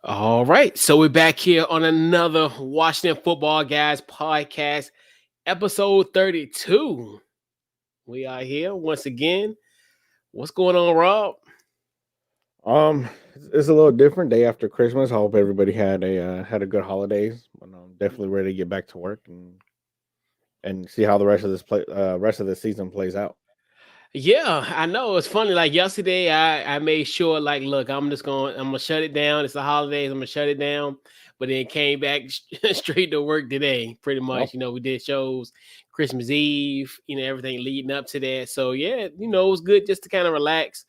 All right. So we're back here on another Washington Football Guys podcast, episode 32. We are here once again. What's going on, Rob? It's a little different day after Christmas. I hope everybody had a good holidays. But I'm definitely ready to get back to work and see how the rest of the season plays out. Yeah, I know. It's funny. Like yesterday, I made sure, like, look, I'm gonna shut it down. It's the holidays, I'm gonna shut it down. But then came back straight to work today, pretty much. Well, We did shows Christmas Eve, everything leading up to that. So yeah, it was good just to kind of relax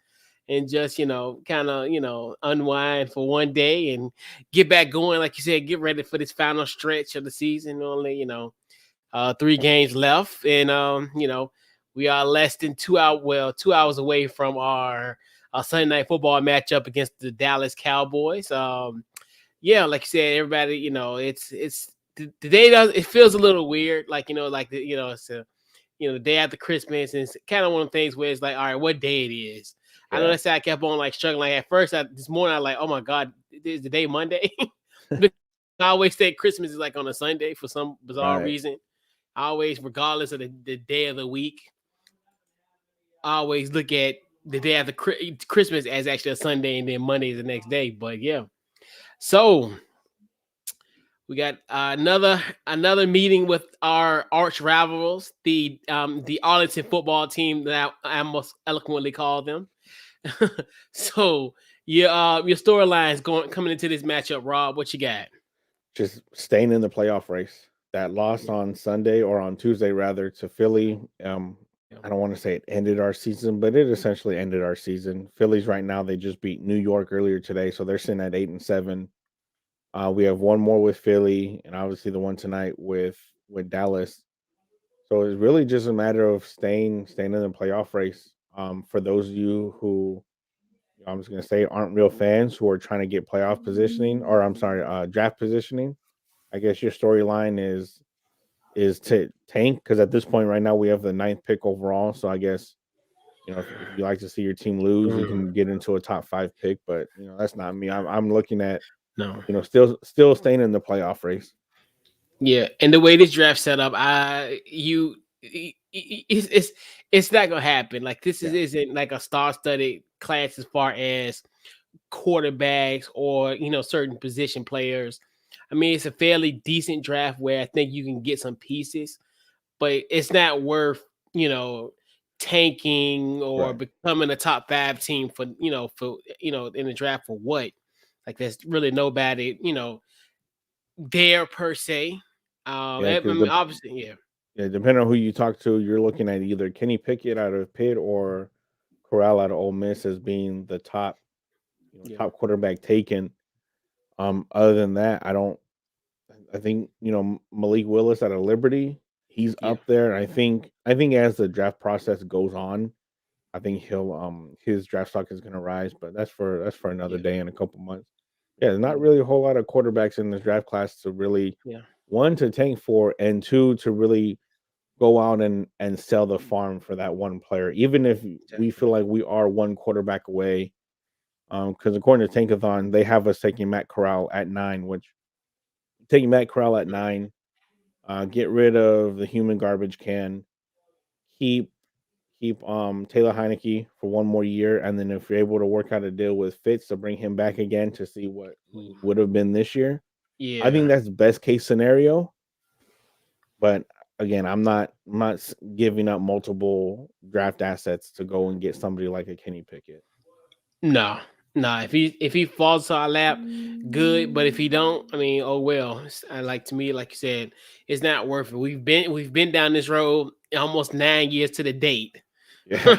and just, kind of, unwind for one day and get back going. Like you said, get ready for this final stretch of the season. Only, 3 games left. And we are less than 2 hours away from our Sunday night football matchup against the Dallas Cowboys. Yeah, like you said, everybody, it's the day does it feels a little weird, like it's the day after Christmas, and it's kind of one of the things where it's like, all right, what day it is. I know yeah, that's how I kept on like struggling. Like at first, this morning I was like, oh my god, is the day Monday? Because I always say Christmas is like on a Sunday for some bizarre right. reason. I always, regardless of the day of the week, I always look at the day after Christmas as actually a Sunday, and then Monday is the next day. But yeah, so we got another meeting with our arch rivals, the Arlington football team that I most eloquently call them. So your storylines going coming into this matchup, Rob. What you got? Just staying in the playoff race. That loss Yeah, on Sunday or on Tuesday rather to Philly. yeah, I don't want to say it ended our season, but it essentially ended our season. Phillies right now they just beat New York earlier today, so they're sitting at 8-7. We have one more with Philly, and obviously the one tonight with Dallas. So it's really just a matter of staying in the playoff race. For those of you who I'm just gonna say aren't real fans who are trying to get playoff positioning, or I'm sorry, draft positioning. I guess your storyline is to tank because at this point right now we have the ninth pick overall. So I guess if you like to see your team lose, you Mhm. can get into a top five pick. But that's not me. I'm looking at No. still staying in the playoff race. Yeah, and the way this draft set up, it's not gonna happen. Like this Yeah, isn't like a star-studded class as far as quarterbacks or certain position players. I mean, it's a fairly decent draft where I think you can get some pieces, but it's not worth you know tanking or right. becoming a top 5 team for in the draft for what? Like there's really nobody there per se. Yeah, I mean, obviously, yeah, yeah, depending on who you talk to, you're looking at either Kenny Pickett out of Pitt or Corral out of Ole Miss as being the top, yeah, top quarterback taken. Other than that, I don't. I think Malik Willis out of Liberty, he's yeah, up there. I think as the draft process goes on, I think he'll his draft stock is going to rise. But that's for another yeah, day in a couple months. Yeah, there's not yeah, really a whole lot of quarterbacks in this draft class to really yeah, one to tank for, and two to really go out and sell the farm for that one player, even if we exactly. feel like we are one quarterback away. Because according to Tankathon, they have us taking Matt Corral at 9, which taking Matt Corral at 9, get rid of the human garbage can, keep Taylor Heineke for one more year, and then if you're able to work out a deal with Fitz to bring him back again to see what he would have been this year, I Yeah, think that's best case scenario. But again, I'm not giving up multiple draft assets to go and get somebody like a Kenny Pickett. no, no. If he falls to our lap, good. But if he don't, I mean, oh well. I like to me, like you said, it's not worth it. We've been down this road almost 9 years to the date. Yeah,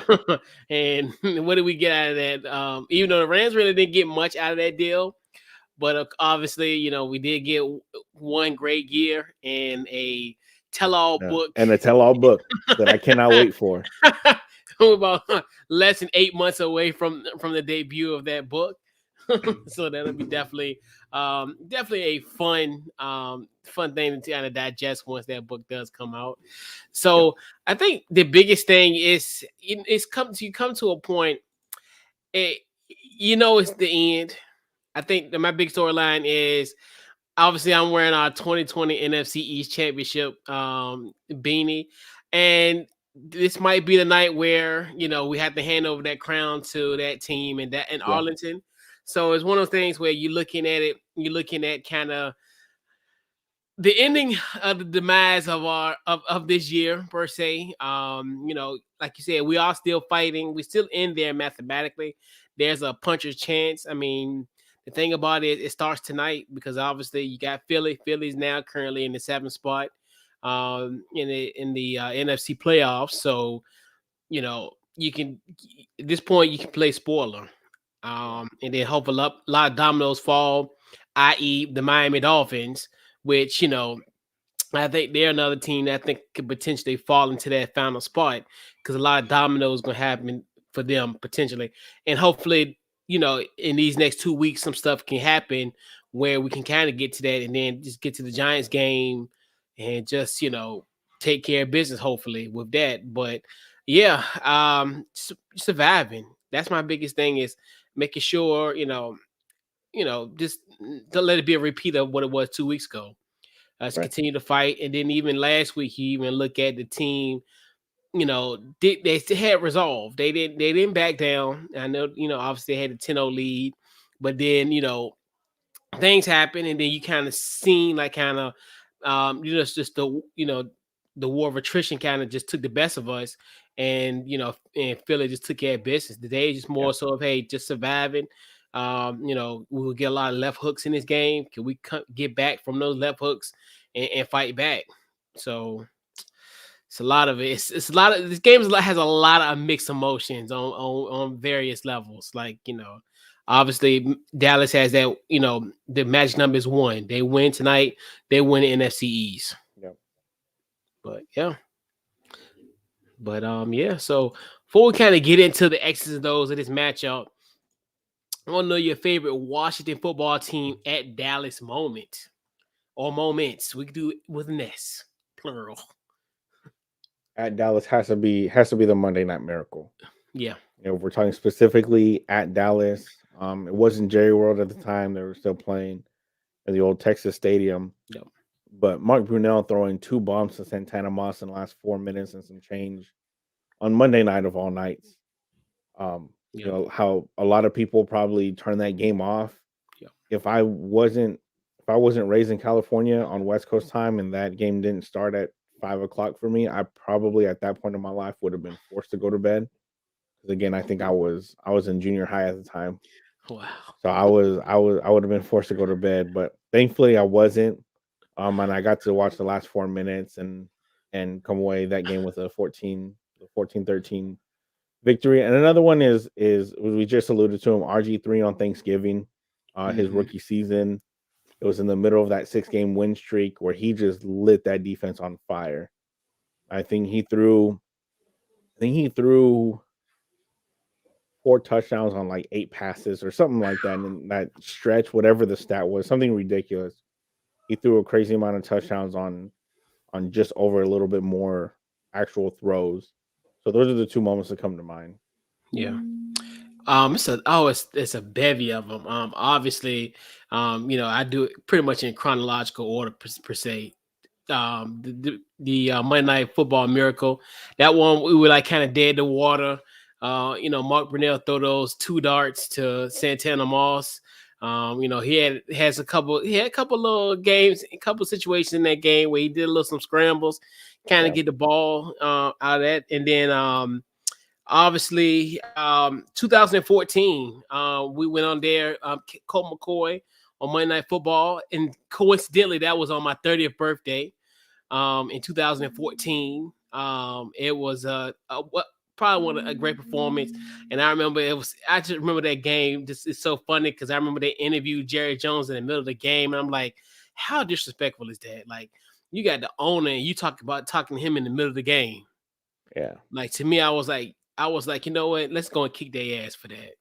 And what did we get out of that? Even though the Rams really didn't get much out of that deal, but obviously, we did get one great year and a tell-all yeah, book. and a tell-all book that I cannot wait for. We're about less than 8 months away from the debut of that book. So that'll be definitely a fun thing to kind of digest once that book does come out. Yep. So I think the biggest thing is you come to a point, it, it's the end, I think that my big storyline is obviously I'm wearing our 2020 NFC East Championship beanie, and this might be the night where we have to hand over that crown to that team and that in Yeah, Arlington. So it's one of those things where you're looking at it, you're looking at kind of the ending of the demise of of this year per se. Like you said, we are still fighting. We're still in there mathematically. There's a puncher's chance. I mean, the thing about it starts tonight because obviously you got Philly. Philly's now currently in the seventh spot in the NFC playoffs. So you can at this point you can play spoiler. yeah, And then hope a lot of dominoes fall, i.e., the Miami Dolphins, which I think they're another team that I think could potentially fall into that final spot because a lot of dominoes going to happen for them potentially, and hopefully, in these next 2 weeks, some stuff can happen where we can kind of get to that, and then just get to the Giants game and just take care of business. Hopefully with that, but yeah, surviving. That's my biggest thing is making sure just don't let it be a repeat of what it was 2 weeks ago. Us right. continue to fight. And then even last week, you even look at the team. They still had resolve. They didn't back down. I know obviously they had a 10-0 lead, but then things happen, and then you kind of seen like kind of it's just the war of attrition kind of just took the best of us, and and Philly just took care of business. Today is just Yeah, more so of hey, just surviving. We will get a lot of left hooks in this game. Can we get back from those left hooks and fight back? So it's a lot of it. It's a lot of this game has a lot of mixed emotions on various levels. Like obviously Dallas has that. The magic number is one. They win tonight. They win the NFC East. yeah. But yeah, yeah. So before we kind of get into the X's and O's of this matchup, I want to know your favorite Washington football team at Dallas moment or moments. We could do it with an S, plural. At Dallas has to be the Monday Night Miracle. Yeah. We're talking specifically at Dallas. It wasn't Jerry World at the time; they were still playing at the old Texas Stadium. Yep. But Mark Brunell throwing two bombs to Santana Moss in the last 4 minutes and some change on Monday night of all nights. Yep. How a lot of people probably turn that game off. Yep. If I wasn't if I wasn't raised in California on West Coast time and that game didn't start at 5 o'clock for me, I probably at that point in my life would have been forced to go to bed. Because again, I think I was in junior high at the time. Wow. So I would have been forced to go to bed, but thankfully I wasn't. And I got to watch the last 4 minutes and come away that game with a 14-13 victory. And another one is we just alluded to him, RG3 on Thanksgiving, his Hmm. rookie season. It was in the middle of that 6 game win streak where he just lit that defense on fire. I think he threw I think he threw 4 touchdowns on like 8 passes or something like that. And in that stretch, whatever the stat was, something ridiculous. He threw a crazy amount of touchdowns on just over a little bit more actual throws. So those are the two moments that come to mind. Yeah. It's a bevy of them. Obviously, I do it pretty much in chronological order per se. The Monday Night Football Miracle, that one we were like kind of dead in the water. Mark Brunell throw those two darts to Santana Moss. He had a couple little games, a couple situations in that game where he did a little some scrambles, kind of Yeah. get the ball out of that, and then obviously, 2014, we went on there, Colt McCoy on Monday Night Football, and coincidentally, that was on my 30th birthday. In 2014, it was what probably one of a great performance, and I remember it was. I just remember that game. This is so funny because I remember they interviewed Jerry Jones in the middle of the game, and I'm like, how disrespectful is that? Like, you got the owner, and you talking to him in the middle of the game. Yeah. Like to me, I was like, you know what? Let's go and kick their ass for that.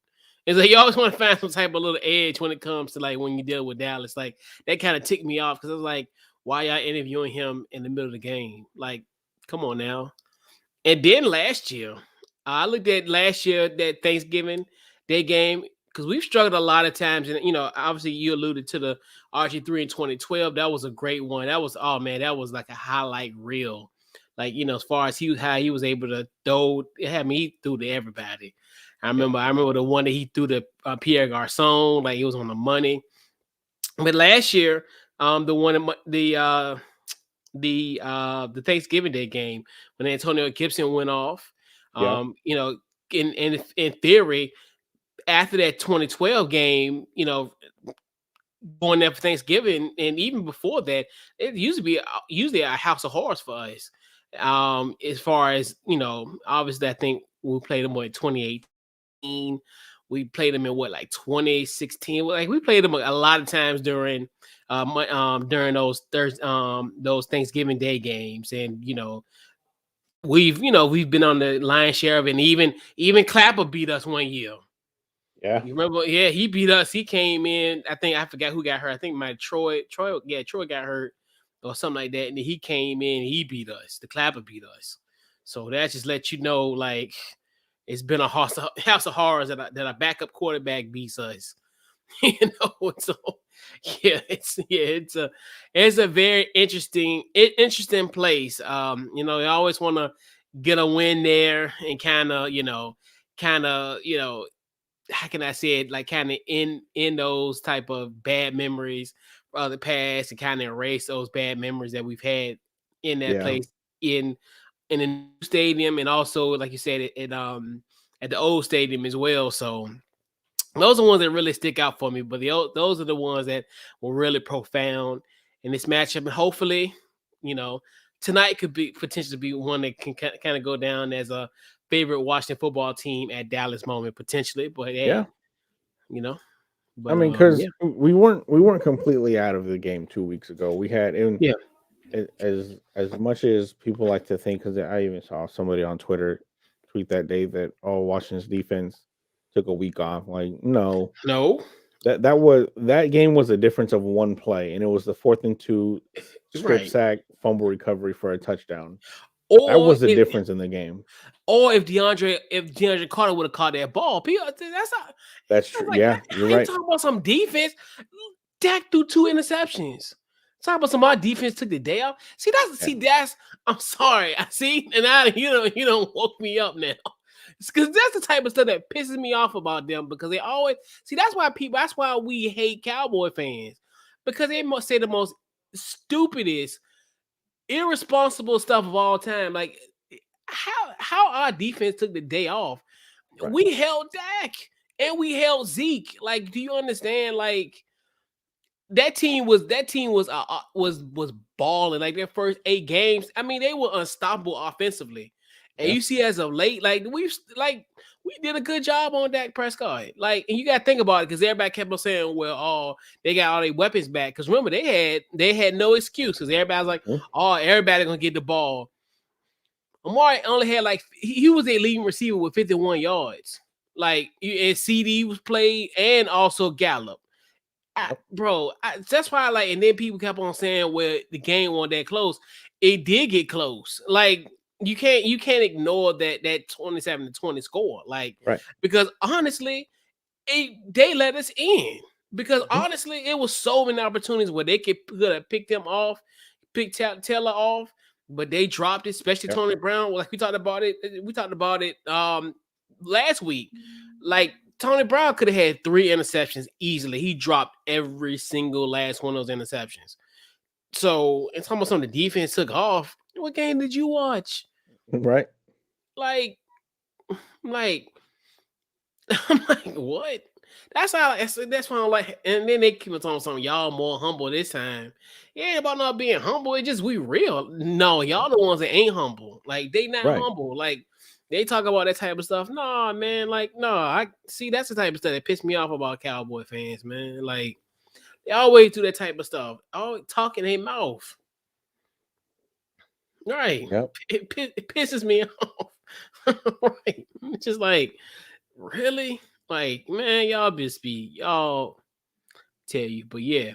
It's like you always want to find some type of little edge when it comes to like when you deal with Dallas. Like that kind of ticked me off because I was like, why y'all interviewing him in the middle of the game? Like, come on now. And then last year, I looked at last year that Thanksgiving Day game. because we've struggled a lot of times, and obviously you alluded to the RG3 in 2012. That was a great one. That was, oh man, that was like a highlight reel. Like, as far as how he was able to throw, it had me, he threw to everybody. I remember the one that he threw to Pierre Garcon, like he was on the money. But last year, the one the Thanksgiving Day game when Antonio Gibson went off, Yeah. in theory, after that 2012 game, going there for Thanksgiving, and even before that, it used to be usually a house of horrors for us. As far as obviously, I think we played them in 2018. We played them in like 2016. Like we played them a lot of times during those Thanksgiving Day games, and we've been on the lion's share of it. And even Clapper beat us one year. Yeah. You remember? Yeah, he beat us. He came in. I forgot who got hurt. I think my Troy. Yeah, Troy got hurt or something like that. And then he came in. He beat us. The Clapper beat us. So that just lets you know, like, it's been a house of horrors that a backup quarterback beats us. So it's a very interesting place. You always want to get a win there and kind of how can I say it, like kind of in those type of bad memories of the past and kind of erase those bad memories that we've had in that Yeah. place in a new stadium, and also like you said at the old stadium as well. So those are the ones that really stick out for me. But those are the ones that were really profound in this matchup, and hopefully, tonight could be potentially be one that can kind of go down as a favorite Washington football team at Dallas moment potentially. But hey, Yeah. you know, I but mean, yeah, because we weren't completely out of the game 2 weeks ago. We had in yeah, as much as people like to think, because I even saw somebody on Twitter tweet that day that Washington's defense took a week off. Like, no, no, that game was a difference of one play, and it was the 4th and 2 strip right. sack fumble recovery for a touchdown. That Or was the if difference in the game. DeAndre Carter would have caught that ball, people, that's not. That's I was true. like, Yeah, you're I ain't right. talking about some defense. Dak threw 2 interceptions. Talking about some our defense took the day off. Yeah. That's. I'm sorry. I see, and now you don't woke me up now. Because that's the type of stuff that pisses me off about them, because they always see. That's why we hate Cowboy fans, because they must say the most stupidest, irresponsible stuff of all time. Like how our defense took the day off. Right. We held Dak and we held Zeke. Like, do you understand? Like, that team was balling. Like, their first 8 games, I mean, they were unstoppable offensively. And Yeah. you see, as of late, like we did a good job on Dak Prescott. Like, and you got to think about it, because everybody kept on saying, well, oh, they got all their weapons back. Because remember, they had no excuse, because everybody's like, Mhm. oh, everybody gonna get the ball. Amari only had he was a leading receiver with 51 yards. Like, and CD was played, and also Gallup. Yep. That's why and then people kept on saying, well, the game wasn't that close. It did get close. Like, you can't ignore that 27-20 score. Like, Right. because honestly, they let us in. Because Mhm. honestly, it was so many opportunities where they could have picked them off, picked Taylor off, but they dropped it, especially Yep. Tony Brown. Like, we talked about it last week. Like, Tony Brown could have had 3 interceptions easily. He dropped every single last one of those interceptions. So it's almost something the defense took off. What game did you watch? Right. Like, like I'm like, what? That's how. That's why I'm like. And then they keep on talking something. Y'all more humble this time. It ain't about not being humble. It's just we real. No, y'all the ones that ain't humble. Like, they not Right. humble. Like, they talk about that type of stuff. Nah, man. Like, no. I see. That's the type of stuff that pissed me off about Cowboy fans, man. Like, they always do that type of stuff. Always talking their mouth. Right. Yep. It pisses me off. Right. It's just like, really? Like, man, y'all just be y'all tell you. But yeah.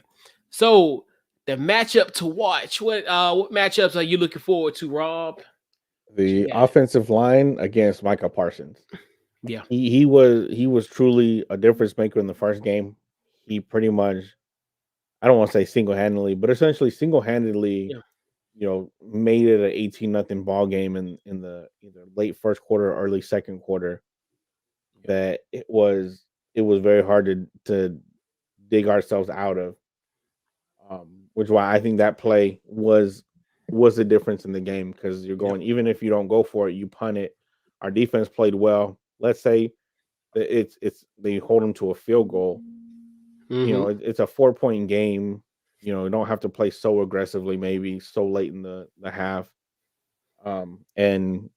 So the matchup to watch. What matchups are you looking forward to, Rob? What you The got? offensive line against Micah Parsons. Yeah. He was truly a difference maker in the first game. He pretty much, I don't want to say single handedly, but essentially single handedly, Yeah. made it an 18-0 ball game in the either late first quarter or early second quarter. Yeah. That it was very hard to dig ourselves out of. Which why I think that play was the difference in the game, because you're Yep. going, even if you don't go for it, you punt it. Our defense played well. Let's say that it's they hold them to a field goal. Mm-hmm. It's a 4-point game. You don't have to play so aggressively, maybe so late in the half. And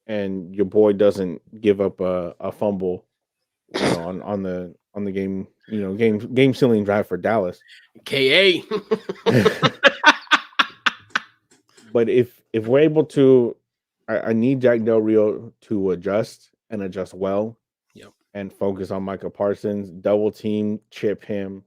your boy doesn't give up a fumble, on the game sealing drive for Dallas. KA. But if we're able to, I need Jack Del Rio to adjust well, Yep. and focus on Micah Parsons, double team, chip him,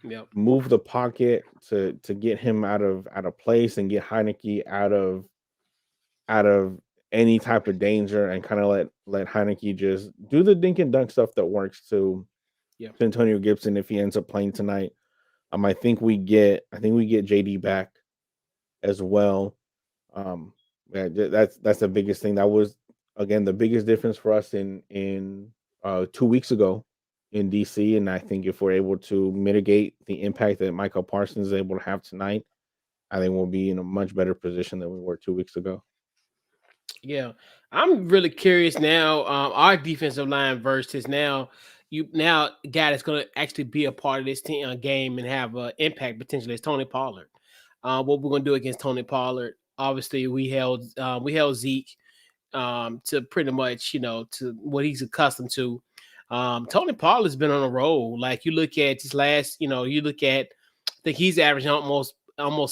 Yep. move the pocket to get him out of place, and get Heineke out of any type of danger, and kind of let Heineke just do the dink and dunk stuff that works Yep. to Antonio Gibson if he ends up playing tonight. I think we get JD back as well. Um, yeah, that's the biggest thing. That was, again, the biggest difference for us in 2 weeks ago in DC. And I think if we're able to mitigate the impact that Michael Parsons is able to have tonight, I think we'll be in a much better position than we were 2 weeks ago. Yeah, I'm really curious now. Our defensive line versus now a guy that's going to actually be a part of this team game and have an impact potentially is Tony Pollard. What we're going to do against Tony Pollard? Obviously, we held Zeke to pretty much to what he's accustomed to. Tony Pollard's been on a roll. Like you look at this last, you look at, I think he's averaging almost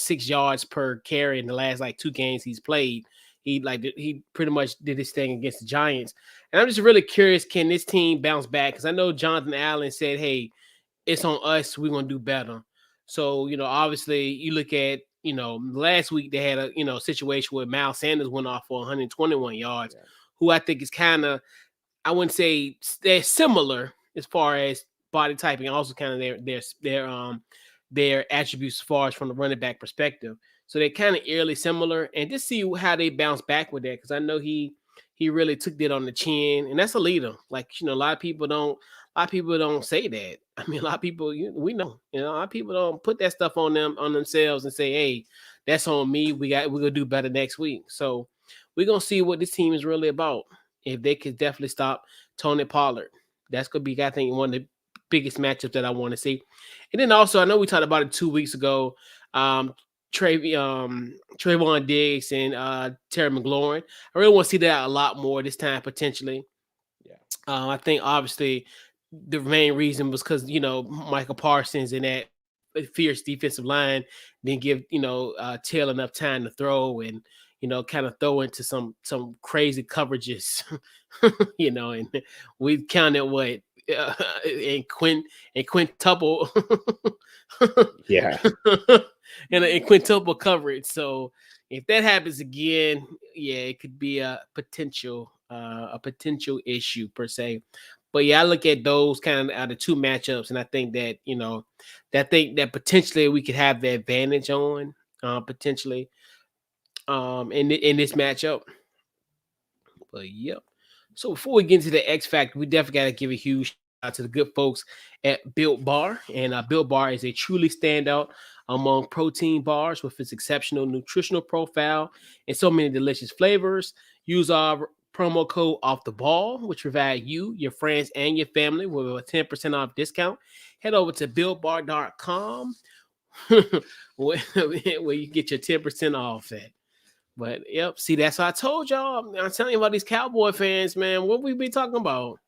6 yards per carry in the last like two games he's played. He pretty much did his thing against the Giants, and I'm just really curious, can this team bounce back? Because I know Jonathan Allen said, "Hey, it's on us. We're gonna do better." So obviously, you look at last week they had a situation where Miles Sanders went off for 121 yards, Yeah, who I think is kind of, I wouldn't say they're similar as far as body typing, also kind of their attributes as far as from the running back perspective. So they're kind of eerily similar, and just see how they bounce back with that, because I know he really took that on the chin, and that's a leader. Like a lot of people don't say that. I mean, a lot of people, we know, a lot of people don't put that stuff on themselves and say, "Hey, that's on me. We're gonna do better next week." So we're gonna see what this team is really about. If they could definitely stop Tony Pollard, that's gonna be, I think, one of the biggest matchups that I want to see. And then also, I know we talked about it 2 weeks ago. Um, Trayvon Diggs and Terry McLaurin. I really want to see that a lot more this time potentially. yeah, I think obviously the main reason was because Michael Parsons and that fierce defensive line didn't give Taylor enough time to throw, and kind of throw into some crazy coverages, and we counted what uh, and quintuple yeah, and quintuple coverage. So if that happens again, yeah, it could be a potential issue per se. But yeah, I look at those kind of the two matchups, and I think that potentially we could have the advantage on potentially in this matchup. But yep. So before we get into the X Factor, we definitely got to give a huge shout out to the good folks at Built Bar. And Built Bar is a truly standout among protein bars with its exceptional nutritional profile and so many delicious flavors. Use our promo code off the ball, which provide you, your friends, and your family with a 10% off discount. Head over to builtbar.com where you get your 10% off at. But yep, see, that's what I told y'all. I'm telling you about these Cowboy fans, man. What we be talking about?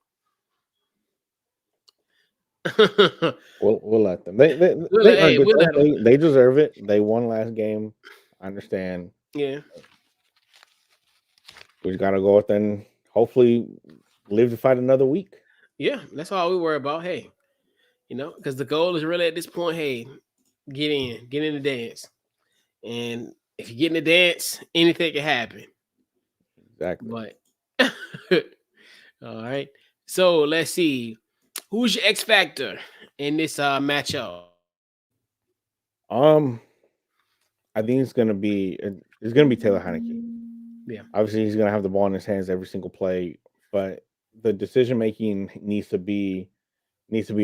We're we'll let them. They like, earned hey, it we'll though. let them. They deserve it. They won last game. I understand. Yeah, We just gotta go out there and hopefully live to fight another week. yeah. That's all we worry about. Hey, because the goal is really at this point, hey, get in the dance, and if you get in the dance, anything can happen. Exactly. But All right. So let's see. Who's your X factor in this matchup? Um, I think it's gonna be Taylor Heineke. Yeah. Obviously, he's gonna have the ball in his hands every single play, but the decision making needs to be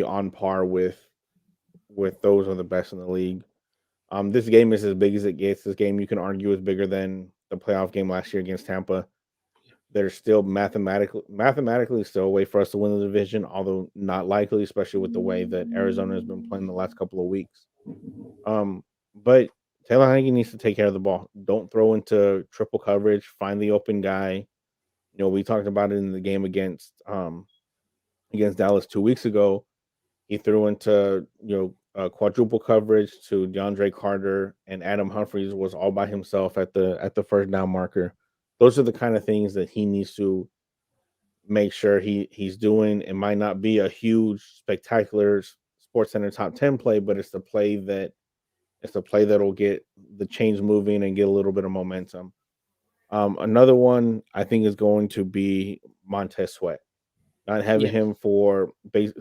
on par with those of the best in the league. This game is as big as it gets. This game you can argue is bigger than the playoff game last year against Tampa. There's still mathematically still a way for us to win the division, although not likely, especially with the way that Arizona has been playing the last couple of weeks. But Taylor Heineke needs to take care of the ball. Don't throw into triple coverage. Find the open guy. We talked about it in the game against Dallas 2 weeks ago. He threw into quadruple coverage to DeAndre Carter, and Adam Humphries was all by himself at the first down marker. Those are the kind of things that he needs to make sure he's doing. It might not be a huge, spectacular Sports Center top 10 play, but it's the play that'll get the chains moving and get a little bit of momentum. Another one I think is going to be Montez Sweat. Not having Yeah. him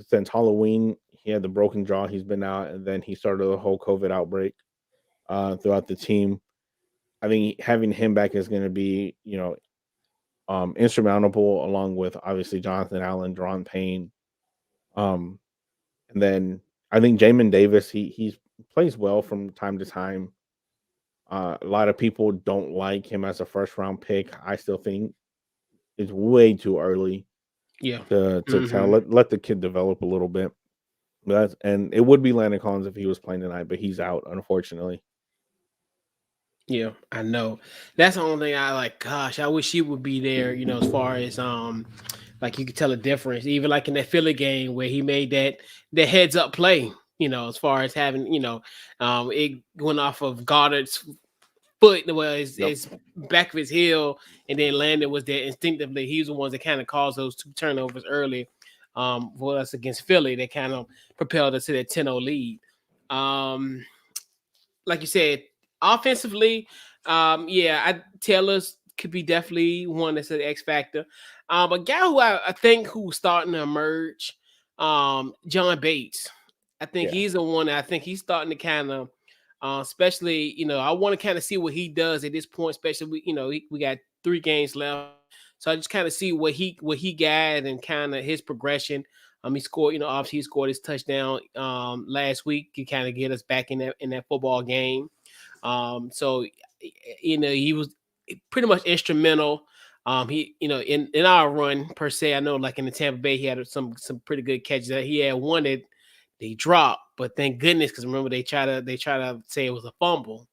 since Halloween, he had the broken jaw. He's been out, and then he started the whole COVID outbreak throughout the team. I think having him back is going to be, insurmountable, along with obviously Jonathan Allen, Deron Payne, um, and then I think Jamin Davis. He plays well from time to time. A lot of people don't like him as a first round pick. I still think it's way too early Yeah. to tell. Hmm. Let the kid develop a little bit. And it would be Landon Collins if he was playing tonight, but he's out, unfortunately. Yeah, I know. That's the only thing I like. Gosh, I wish he would be there. As far as like you could tell a difference. Even like in that Philly game where he made that heads up play. As far as having it went off of Goddard's foot, well, Yep. his back of his heel, and then Landon was there instinctively. He was the ones that kind of caused those two turnovers early for us against Philly. That kind of propelled us to that 10-0 lead. Um, like you said, offensively, yeah, Taylor's could be definitely one that's an X factor. A guy who I think who's starting to emerge, John Bates. I think Yeah. he's the one that I think he's starting to kind of, especially I want to kind of see what he does at this point. Especially we got 3 games left, so I just kind of see what he got and kind of his progression. He scored, obviously he scored his touchdown last week to kind of get us back in that football game. So he was pretty much instrumental. He in our run per se. I know like in the Tampa Bay he had some pretty good catches. That he had one that they dropped, but thank goodness because remember they try to say it was a fumble.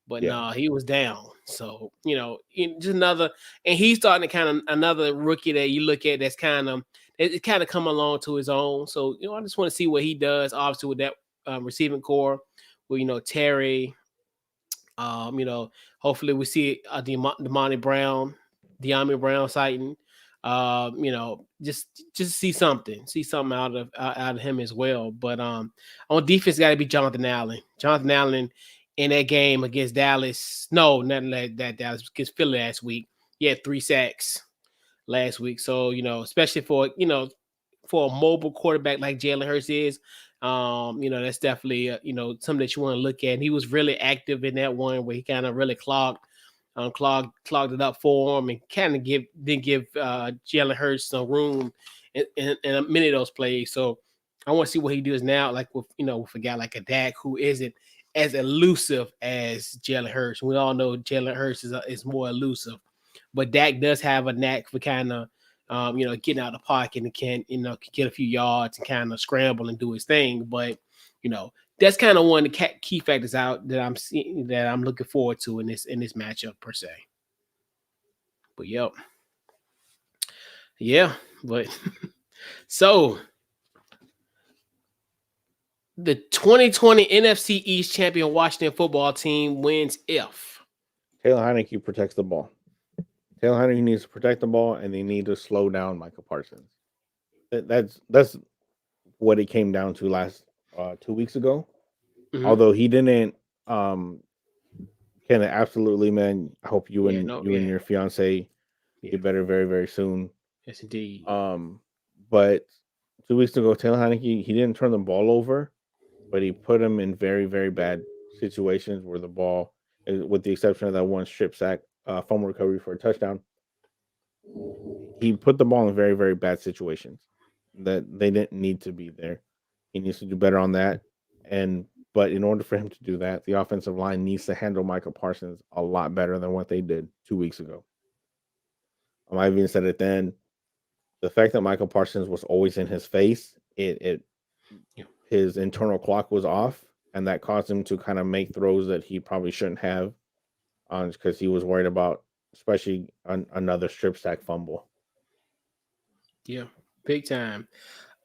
But Yeah. no, he was down. So, just another, and he's starting to kind of another rookie that you look at that's kind of, it kind of come along to his own. So, I just want to see what he does, obviously, with that receiving core, with, Terry, um, you know, hopefully we see Demonte Brown, De'Ami Brown sighting. Just see something out of him as well. But on defense, got to be Jonathan Allen. Jonathan Allen in that game against Dallas. No, not that Dallas against Philly last week. He had 3 sacks last week. So especially for a mobile quarterback like Jalen Hurts is, that's definitely something that you want to look at. And he was really active in that one where he kind of really clogged it up for him and kind of didn't give Jalen Hurts some room in many of those plays. So I want to see what he does now, like with a guy like a Dak who isn't as elusive as Jalen Hurts. We all know Jalen Hurts is more elusive, but Dak does have a knack for kind of getting out of the pocket and can get a few yards and kind of scramble and do his thing. But you know, that's kind of one of the key factors out that I'm seeing that I'm looking forward to in this matchup per se. But yep, yeah. But so the 2020 NFC East champion Washington football team wins if. Taylor Heineke protects the ball. Taylor Heineke needs to protect the ball, and they need to slow down Michael Parsons. That's what it came down to last 2 weeks ago. Mhm. Although he didn't, Kenneth, absolutely, man. I hope you Yeah, and no, you and yeah, your fiance yeah, get better very, very soon. Yes, indeed. Um, but 2 weeks ago, Taylor Heineke, he didn't turn the ball over, but he put him in very, very bad situations where the ball, with the exception of that one strip sack, fumble recovery for a touchdown, he put the ball in very, very bad situations that they didn't need to be there. He needs to do better on that. And but in order for him to do that, the offensive line needs to handle Michael Parsons a lot better than what they did 2 weeks ago. I even said it then. The fact that Michael Parsons was always in his face, it Yeah. his internal clock was off, and that caused him to kind of make throws that he probably shouldn't have, because he was worried about, especially another strip sack fumble. Yeah. Big time.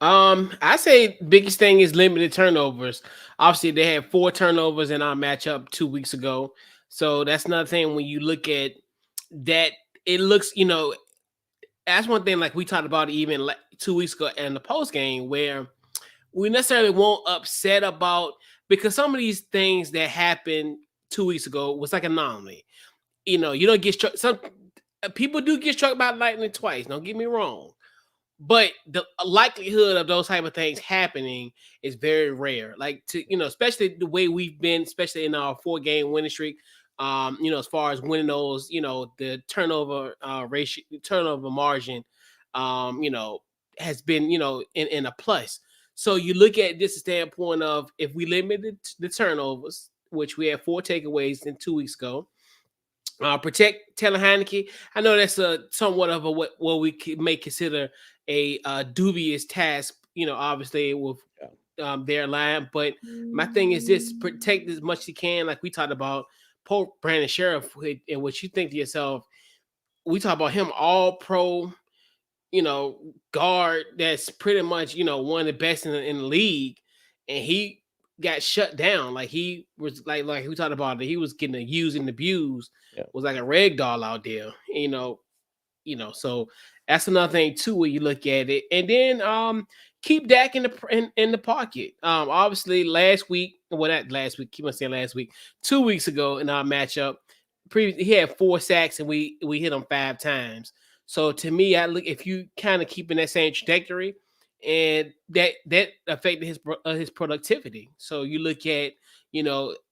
I say biggest thing is limited turnovers. Obviously, they had 4 turnovers in our matchup 2 weeks ago. So that's another thing when you look at that, it looks, that's one thing like we talked about even like 2 weeks ago in the post game where we necessarily won't upset about because some of these things that happened 2 weeks ago was like an anomaly. You don't get struck. Some people do get struck by lightning twice. Don't get me wrong, but the likelihood of those type of things happening is very rare. Like especially the way we've been, especially in our 4 game winning streak. As far as winning those, the turnover ratio, turnover margin, um, you know, has been, in a plus. So you look at this standpoint of if we limited the turnovers, which we had 4 takeaways in 2 weeks ago, protect Taylor Heineke. I know that's a somewhat of a what we may consider a dubious task. Obviously with Yeah, their line, but my thing is this: protect as much as you can. Like we talked about, Pope Brandon Sheriff, and what you think to yourself. We talk about him all pro, guard that's pretty much, one of the best in the league, and he got shut down. Like he was like we talked about that he was getting used and abused, yeah, was like a rag doll out there, so that's another thing too when you look at it. And then keep Dak in the pocket. Obviously last week, well not last week, keep on saying last week, 2 weeks ago in our matchup, he had 4 sacks and we hit him 5 times. So to me, I look if you kind of keep in that same trajectory, and that affected his productivity. So you look at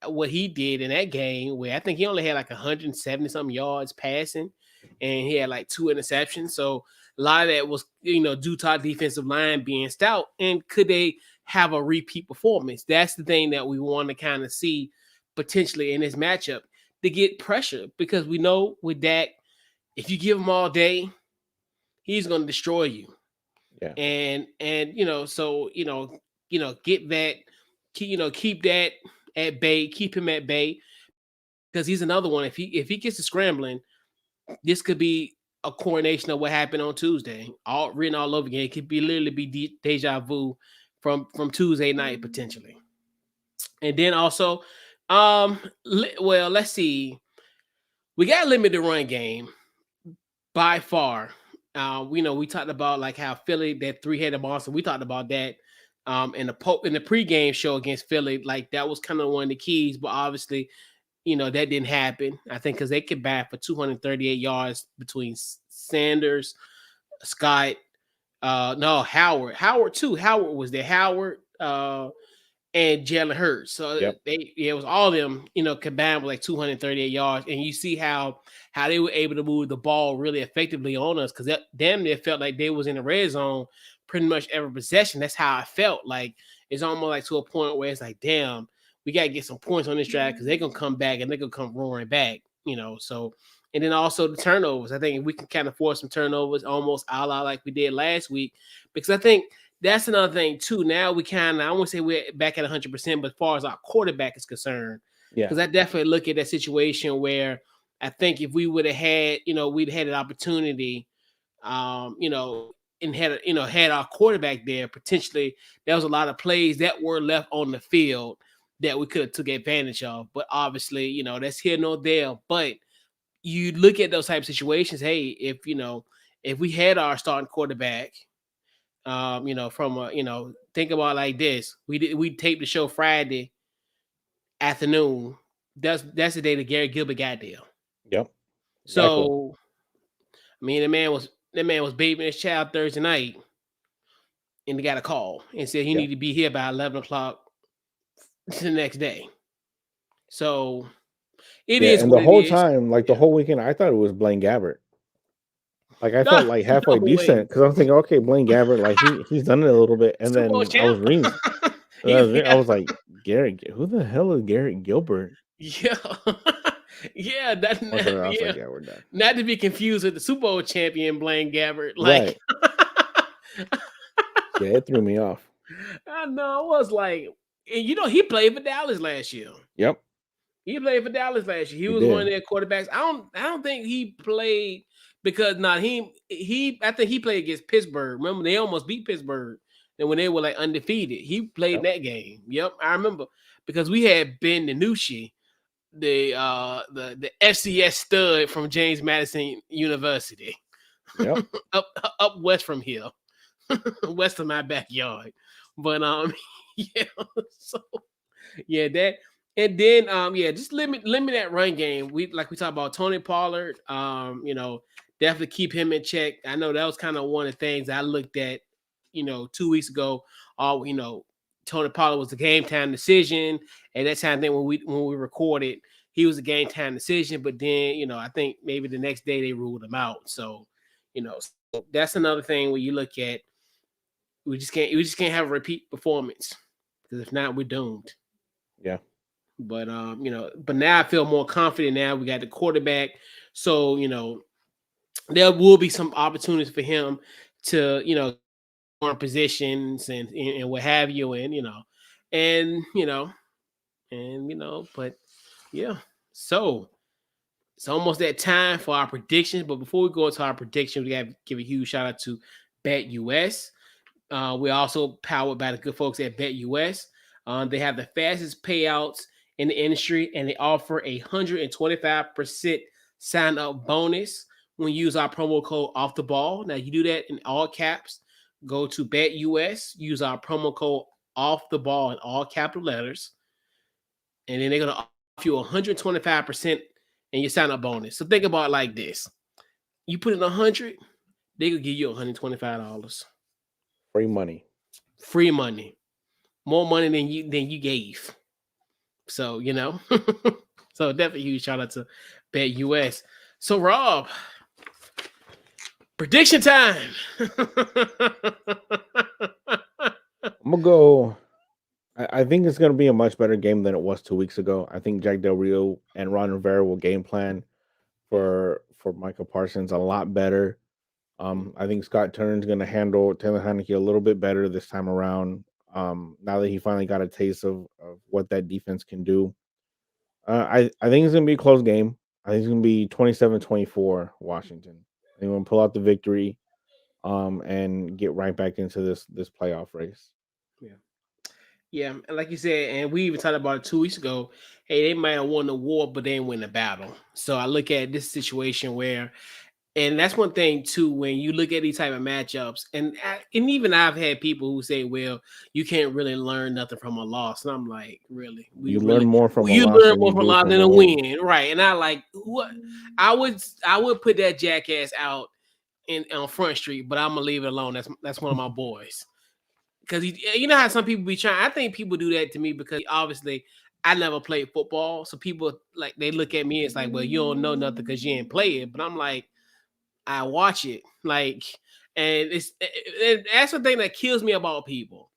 what he did in that game where I think he only had like 170 something yards passing, and he had like 2 interceptions. So a lot of that was due to our defensive line being stout. And could they have a repeat performance? That's the thing that we want to kind of see potentially in this matchup to get pressure, because we know with Dak, if you give him all day, he's going to destroy you. yeah, And so get that, keep that at bay, keep him at bay, because he's another one. If he gets to scrambling, this could be a coronation of what happened on Tuesday, all written all over again. It could be literally be deja vu from Tuesday night potentially. And then also, well, let's see, we got a limited run game by far. We talked about like how Philly, that 3-headed monster. We talked about that in the pregame show against Philly. Like that was kind of one of the keys, but obviously, that didn't happen. I think because they combined for 238 yards between Sanders, Scott, no Howard too. Howard was there. Howard, and Jalen Hurts. So yep, it was all of them, combined with like 238 yards. And you see how they were able to move the ball really effectively on us, because damn near felt like they was in the red zone pretty much every possession. That's how I felt. Like it's almost like to a point where it's like, damn, we gotta get some points on this drive because they're gonna come back and they're gonna come roaring back, So and then also the turnovers. I think we can kind of force some turnovers almost a la like we did last week, because I think that's another thing too. Now we kind of, I won't say we're back at 100%, but as far as our quarterback is concerned, yeah, because I definitely look at that situation where I think if we would have had, we'd had an opportunity, and had our quarterback there, potentially there was a lot of plays that were left on the field that we could have took advantage of. But obviously, that's here nor there. But you look at those type of situations. Hey, if we had our starting quarterback, from think about it like this. We taped the show Friday afternoon. That's the day that Gary Gilbert got there. yep, exactly. So I mean, the man was. That man was babying his child Thursday night, and he got a call and said he Yeah. needed to be here by 11 o'clock the next day. So it Yeah. is And what the it whole is. time, like the Yeah. whole weekend, I thought it was Blaine Gabbert. Like I No, felt like no halfway way. decent because I was thinking, okay, Blaine Gabbert, like he's done it a little bit, and Super Bowl then champ. I Yeah. was like, Garrett, who the hell is Garrett Gilbert? Yeah. Yeah. I was Yeah. like, yeah, we're done. Not to be confused with the Super Bowl champion Blaine Gabbert. Like, Right. Yeah, it threw me off. I know. I was like, and he played for Dallas last year. Yep, He played for Dallas last year. He he was one of did. their quarterbacks. I don't think he played because he I think he played against Pittsburgh. Remember, they almost beat Pittsburgh. And when they were like undefeated, he played in Yep, that game. Yep, I remember because we had Ben Nucci, the FCS stud from James Madison University, yep. up up west from here, west of my backyard. But yeah, so yeah, that and then yeah, just limit that run game. We talked about Tony Pollard. Definitely keep him in check. I know that was kind of one of the things I looked at, 2 weeks ago. Tony Pollard was the game time decision, and that time then when we recorded, he was a game time decision. But then I think maybe the next day they ruled him out. So that's another thing where you look at we just can't have a repeat performance because if not, we're doomed. Yeah, But now I feel more confident now. We got the quarterback. So, there will be some opportunities for him to, on positions and what have you. And, but yeah. So it's almost that time for our predictions. But before we go into our predictions, we got to give a huge shout out to Bet US. We're also powered by the good folks at BetUS. They have the fastest payouts in the industry, and they offer a 125% sign up bonus when you use our promo code off the ball. Now, you do that in all caps. Go to BetUS, use our promo code off the ball in all capital letters, and then they're going to offer you 125% in your sign up bonus. So think about it like this: you put in 100, they could give you $125. free money. Free money. More money than you gave. So so definitely huge shout out to Bet US. So Rob, prediction time. I'm gonna go. I think it's gonna be a much better game than it was 2 weeks ago. I think Jack Del Rio and Ron Rivera will game plan for Michael Parsons a lot better. I think Scott Turner's gonna handle Taylor Heineke a little bit better this time around. Now that he finally got a taste of what that defense can do. I think it's gonna be a close game. I think it's gonna be 27-24 Washington. They're gonna pull out the victory, and get right back into this playoff race. Yeah. Yeah, and like you said, and we even talked about it 2 weeks ago. Hey, they might have won the war, but they didn't win the battle. So I look at this situation where, and that's one thing too. When you look at these type of matchups, and even I've had people who say, "Well, you can't really learn nothing from a loss," and I'm like, "Really? You learn more from a You loss learn than more you from a do loss from than a a win. win, right?" And I like what I would put that jackass out in on Front Street, but I'm gonna leave it alone. That's one of my boys. Because you know how some people be trying. I think people do that to me because obviously I never played football, so people like they look at me. It's like, well, you don't know nothing because you ain't play it. But I'm like, I watch it, like, and that's the thing that kills me about people.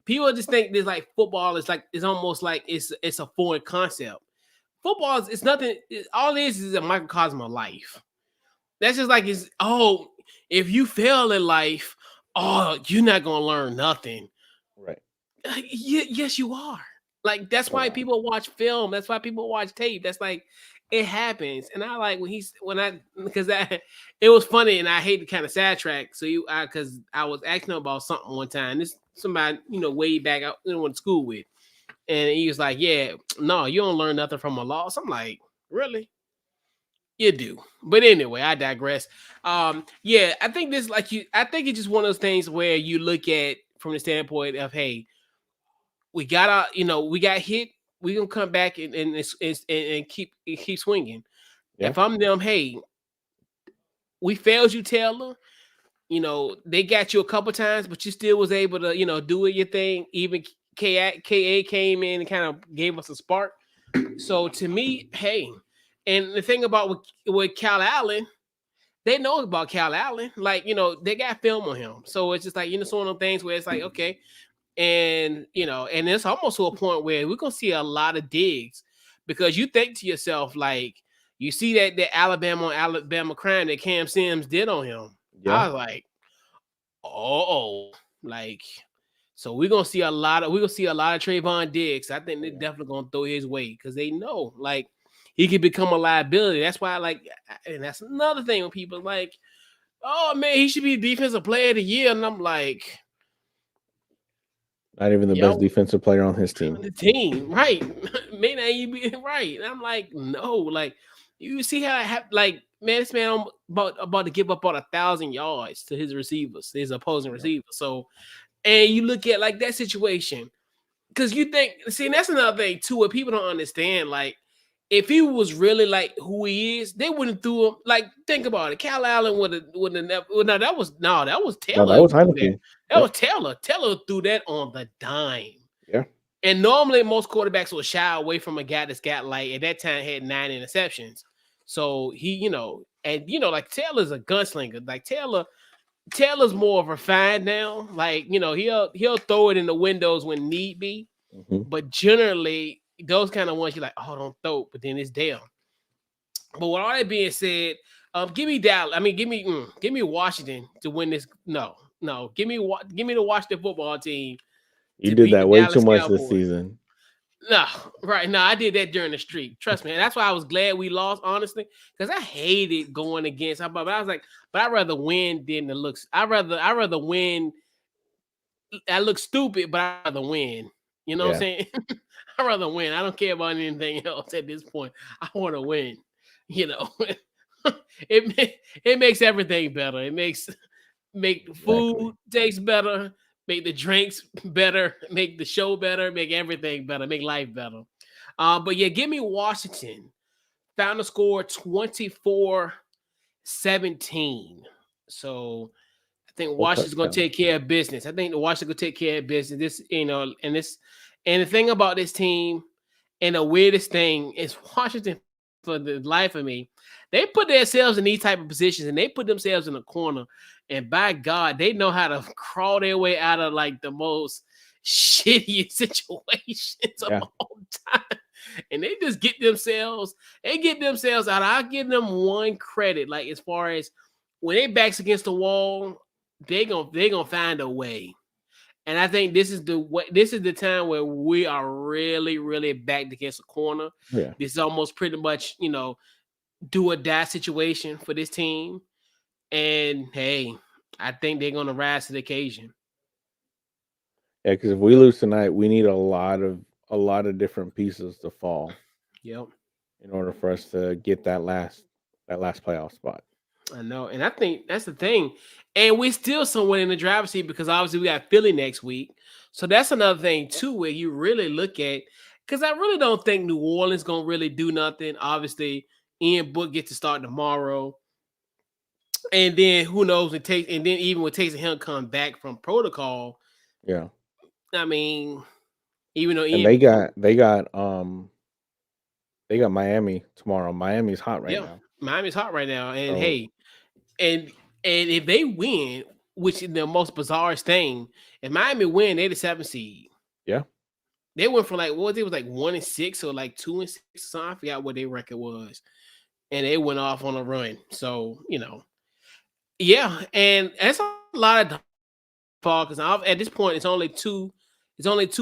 People just think this like football is like it's almost like it's a foreign concept. Football is it's nothing. All it is a microcosm of life. That's just like if you fail in life, you're not gonna learn nothing. Right. Yes, you are. Like that's A why lot. people watch film. That's why people watch tape. That's like it happens. And I like when I because that it was funny, and I hate to kind of sidetrack. So because I was asking him about something one time. This somebody way back I went to school with, and he was like, "Yeah, no, you don't learn nothing from a loss." I'm like, "Really?" You do. But anyway, I digress. Yeah, I think this I think it's just one of those things where you look at from the standpoint of, hey, we got hit, we gonna come back and keep swinging. Yeah. If I'm them, hey, we failed you, Taylor. they got you a couple times, but you still was able to, do it your thing. Even KA came in and kind of gave us a spark. So to me, hey, and the thing about with Cal Allen, they know about Cal Allen. Like, they got film on him. So it's just like, it's one of those things where it's like, okay. And it's almost to a point where we're going to see a lot of digs because you think to yourself, like, you see that Alabama crime that Cam Sims did on him. Yeah. I was like, oh, like, so we're gonna see a lot of Trayvon Diggs. I think they're Yeah. definitely gonna throw his way because they know like he could become a liability. That's why and that's another thing when people like, oh man, he should be defensive player of the year, and I'm like, Not even the best yo, defensive player on his team. the team, right? May not even be right. And I'm like, no, like you see how I have like man, this man about to give up about 1,000 yards to his receivers, his opposing Yeah. receivers. So, and you look at like that situation. Because you think, see, and that's another thing too. What people don't understand, like, if he was really like who he is, they wouldn't threw him. Like, think about it. Cal Allen would have never. Well, no, that was No, Taylor that was who threw that. Heineke. That Yep. was Taylor. Taylor threw that on the dime. Yeah. And normally, most quarterbacks will shy away from a guy that's got like at that time had 9 interceptions. So he, like Taylor's a gunslinger. Like Taylor's more refined now. Like, he'll throw it in the windows when need be. Hmm. But generally, those kind of ones you're like, oh, don't throw it, but then it's down. But with all that being said, give me Dallas. I mean, give me Washington to win this. No, give me the Washington football team You to did beat the that way too Dallas much this Cowboys. season. No, right. No, I did that during the streak. Trust me. And that's why I was glad we lost, honestly, because I hated going against. But I was like, but I'd rather win than it looks. I rather win. I look stupid, but I'd rather win. You know what I'm Yeah. saying? I'd rather win. I don't care about anything else at this point. I want to win. You know, it makes everything better. It make the Exactly. food taste better, make the drinks better, make the show better, make everything better, make life better. But yeah, give me Washington. Final score 24-17. So I think Full Washington's going to touchdown. take care of business. I think the Washington going to take care of business. And the thing about this team, and the weirdest thing is Washington, for the life of me, they put themselves in these type of positions and they put themselves in a corner. And by God, they know how to crawl their way out of like the most shitty situations of Yeah. all time. And they get themselves out. I'll give them one credit, like as far as when they backs against the wall, they gonna find a way. And I think this is the time where we are really, really backed against a corner. Yeah. This is almost pretty much, do or die situation for this team. And hey, I think they're gonna rise to the occasion. Yeah. Because if we lose tonight, we need a lot of different pieces to fall Yep. in order for us to get that last playoff spot. I know. And I think that's the thing. And we're still somewhat in the driver's seat because obviously we got Philly next week. So that's another thing too, where you really look at because I really don't think New Orleans gonna really do nothing. Obviously, Ian Book gets to start tomorrow. And then who knows and then even when Taysom Hill come back from protocol, Yeah. I mean, even though And Ian, they got Miami tomorrow. Miami's hot right yeah, now. Miami's hot right now. And So hey, and if they win, which is the most bizarre thing, if Miami win, they the 7th seed. yeah. They went from like what was it was like 1-6 or like 2-6 or something. I forgot what their record was. And they went off on a run. So, yeah, and that's a lot of fall because at this point it's only two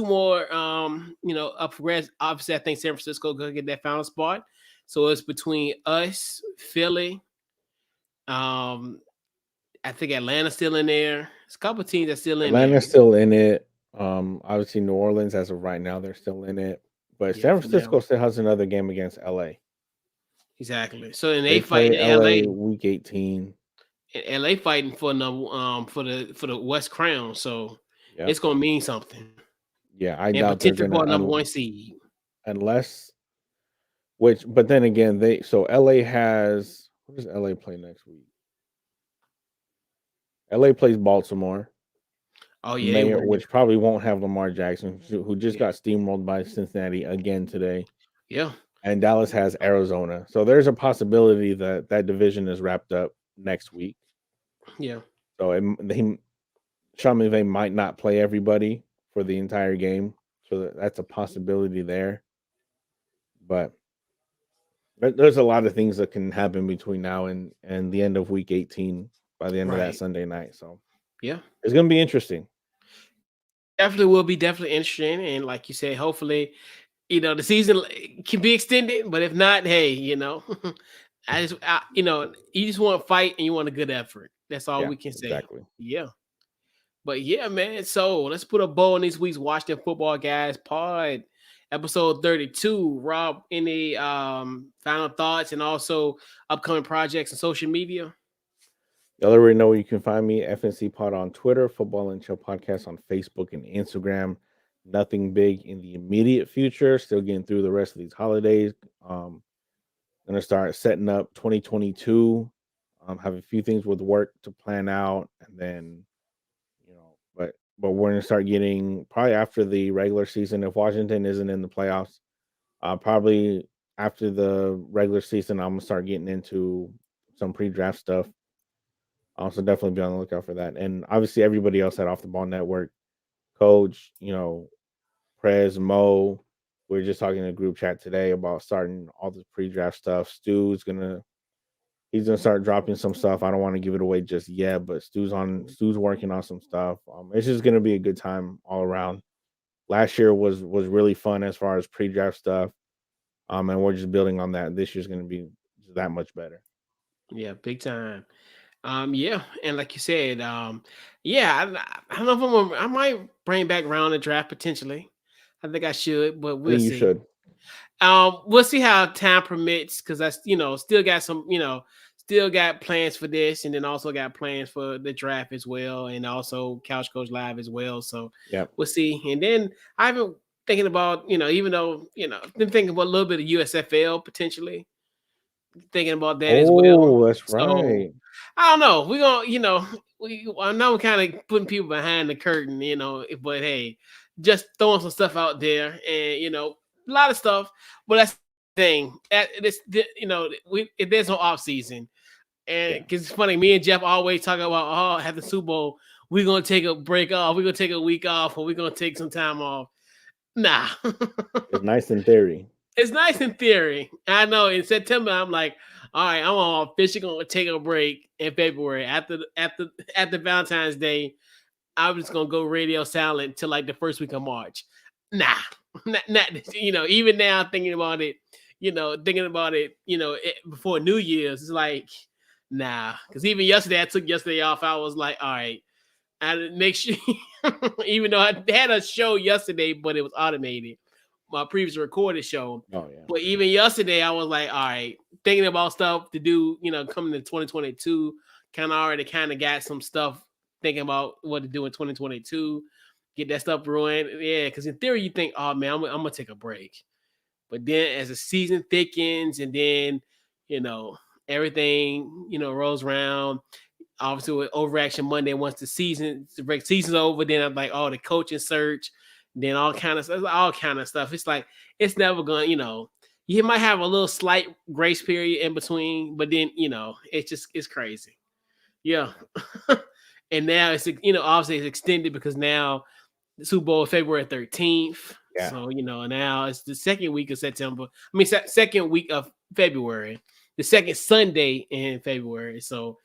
more up for grabs. Obviously, I think San Francisco gonna get that final spot. So it's between us, Philly, um, I think Atlanta's still in there. There's a couple teams that's still in there. Atlanta's still in it. Obviously New Orleans as of right now, they're still in it. But Yeah, San for now. Francisco still has another game against LA. Exactly. So and they They fighting play in LA. LA week 18. And LA fighting for number for the West Crown. So Yep. it's gonna mean something. Yeah, I And doubt they're potential gonna for a number one seed. unless but then again, LA has, what does LA play next week? LA plays Baltimore, Oh yeah, they win. which probably won't have Lamar Jackson, who just Yeah, got steamrolled by Cincinnati again today. yeah, And Dallas has Arizona. So there's a possibility that that division is wrapped up next week. yeah. So Sean McVay might not play everybody for the entire game. So that's a possibility there. But there's a lot of things that can happen between now and the end of week 18 by the end of that Right. Sunday night. So Yeah. it's going to be interesting. Definitely will be definitely interesting. And like you said, hopefully, the season can be extended. But if not, hey, you just want to fight and you want a good effort. That's all Yeah, we can say. exactly. Yeah. But yeah, man. So let's put a bow on this week's Washington Football Guys pod, episode 32. Rob, any final thoughts and also upcoming projects and social media? Y'all already know where you can find me, FNC Pod on Twitter, Football and Chill Podcast on Facebook and Instagram. Nothing big in the immediate future. Still getting through the rest of these holidays. Gonna start setting up 2022. Have a few things with work to plan out, and then but we're gonna start getting probably after the regular season. If Washington isn't in the playoffs, probably after the regular season, I'm gonna start getting into some pre-draft stuff. So definitely be on the lookout for that. And obviously everybody else at Off the Ball Network, Coach, Prez, Mo. We are just talking in a group chat today about starting all the pre-draft stuff. He's gonna start dropping some stuff. I don't want to give it away just yet, but Stu's working on some stuff. It's just gonna be a good time all around. Last year was really fun as far as pre-draft stuff. And we're just building on that. This year's gonna be that much better. Yeah, big time. Yeah, and like you said, yeah, I don't know if I might bring back round the draft potentially. I think I should, but I we'll think you see. should. We'll see how time permits because I, still got some, still got plans for this, and then also got plans for the draft as well, and also Couch Coach Live as well. So Yep. we'll see. And then I've been thinking about, even though, been thinking about a little bit of USFL potentially, thinking about that as well. Oh, that's So right. I don't know. We're gonna, I know we're kind of putting people behind the curtain, but hey, just throwing some stuff out there and a lot of stuff. But that's the thing. There's no off season. And Yeah. because it's funny, me and Jeff always talk about, at the Super Bowl, we're gonna take a break off, we're gonna take a week off, or we're gonna take some time off. Nah. It's nice in theory. It's nice in theory. I know in September I'm like, all right, I'm officially gonna take a break in February after Valentine's Day. I'm just gonna go radio silent till like the first week of March. Nah, not even now thinking about it, before New Year's, it's like nah. Because even yesterday, I took yesterday off. I was like, all right, I didn't make sure, even though I had a show yesterday, but it was automated, my previous recorded show. Oh yeah. But even yesterday, I was like, all right, thinking about stuff to do, coming to 2022, kind of got some stuff thinking about what to do in 2022, get that stuff ruined. Yeah, because in theory, you think, oh man, I'm gonna take a break. But then as the season thickens and then, you know, everything, rolls around, obviously with Overaction Monday, once the season's over, then I'm like, oh, the coaching search, then all kind of stuff. It's like it's never gonna, you might have a little slight grace period in between, but then it's crazy. Yeah. And now it's obviously it's extended because now the Super Bowl is February 13th. Yeah. So, now it's the second week of September. I mean, second week of February, the second Sunday in February. So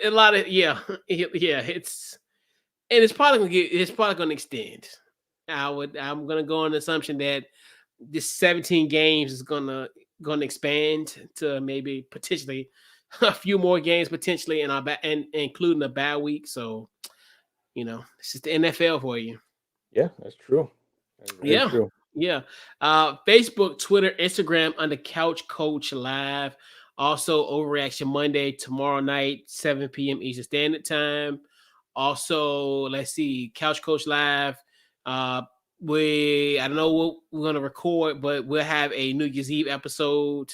a lot of yeah, it's probably gonna extend. I'm gonna go on the assumption that this 17 games is gonna expand to maybe potentially a few more games potentially in and including a bye week. So it's just the NFL for you. Yeah, that's true. That's very Yeah. true. Yeah. Facebook, Twitter, Instagram under Couch Coach Live. Also, Overreaction Monday tomorrow night, 7 p.m. Eastern Standard Time. Also, let's see, Couch Coach Live. Uh, I don't know what we're gonna record, but we'll have a New Year's Eve episode.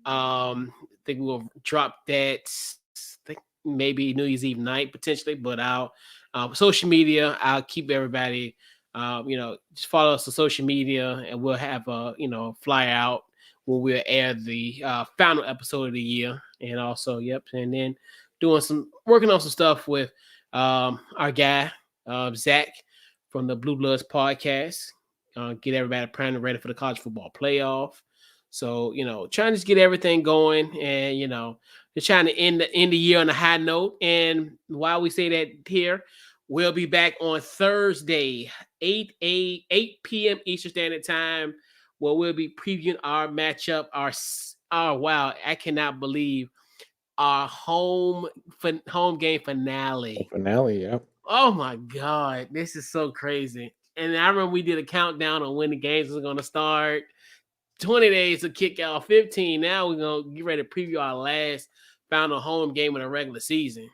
I think we'll drop that. I think maybe New Year's Eve night potentially. But I'll social media. I'll keep everybody. Just follow us on social media, and we'll have a flyer out when we'll air the final episode of the year. And also, yep, and then working on some stuff with our guy Zach from the Blue Bloods podcast. Get everybody primed and ready for the college football playoff. So trying to just get everything going, and just trying to end the year on a high note. And while we say that here, we'll be back on Thursday, 8 p.m. Eastern Standard Time, where we'll be previewing our matchup. Wow, I cannot believe our home game finale. Finale, yeah. Oh my God, this is so crazy. And I remember we did a countdown on when the games was going to start. 20 days to kick out, 15. Now we're going to get ready to preview our last final home game of the regular season.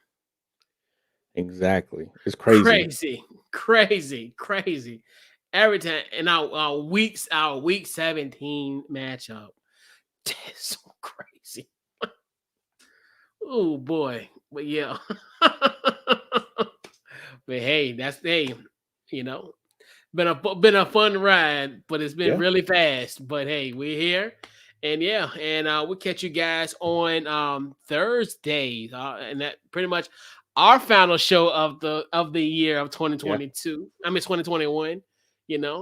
Exactly. It's crazy. Crazy. Every time. And our week 17 matchup. That's so crazy. Oh boy. But yeah. But hey, been a fun ride, but it's been really fast. But hey, we're here, and we'll catch you guys on Thursday, and that pretty much our final show of the year of 2022. I mean 2021.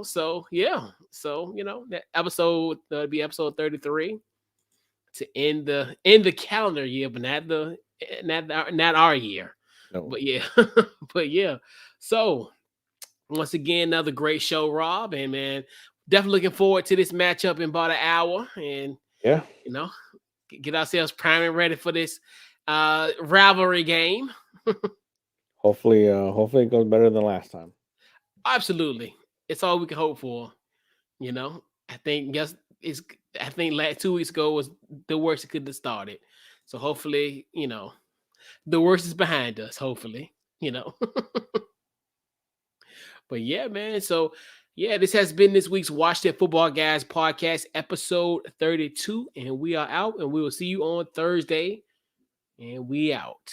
So that episode that'll be episode 33 to end the calendar year, but not our year. No. But yeah, so. Once again, another great show, Rob. And man, definitely looking forward to this matchup in about an hour. And get ourselves primed and ready for this rivalry game. Hopefully it goes better than last time. Absolutely. It's all we can hope for. I think 2 weeks ago was the worst it could have started. So hopefully, the worst is behind us, hopefully. But yeah, man. So yeah, this has been this week's Watch That Football Guys podcast, episode 32. And we are out, and we will see you on Thursday. And we out.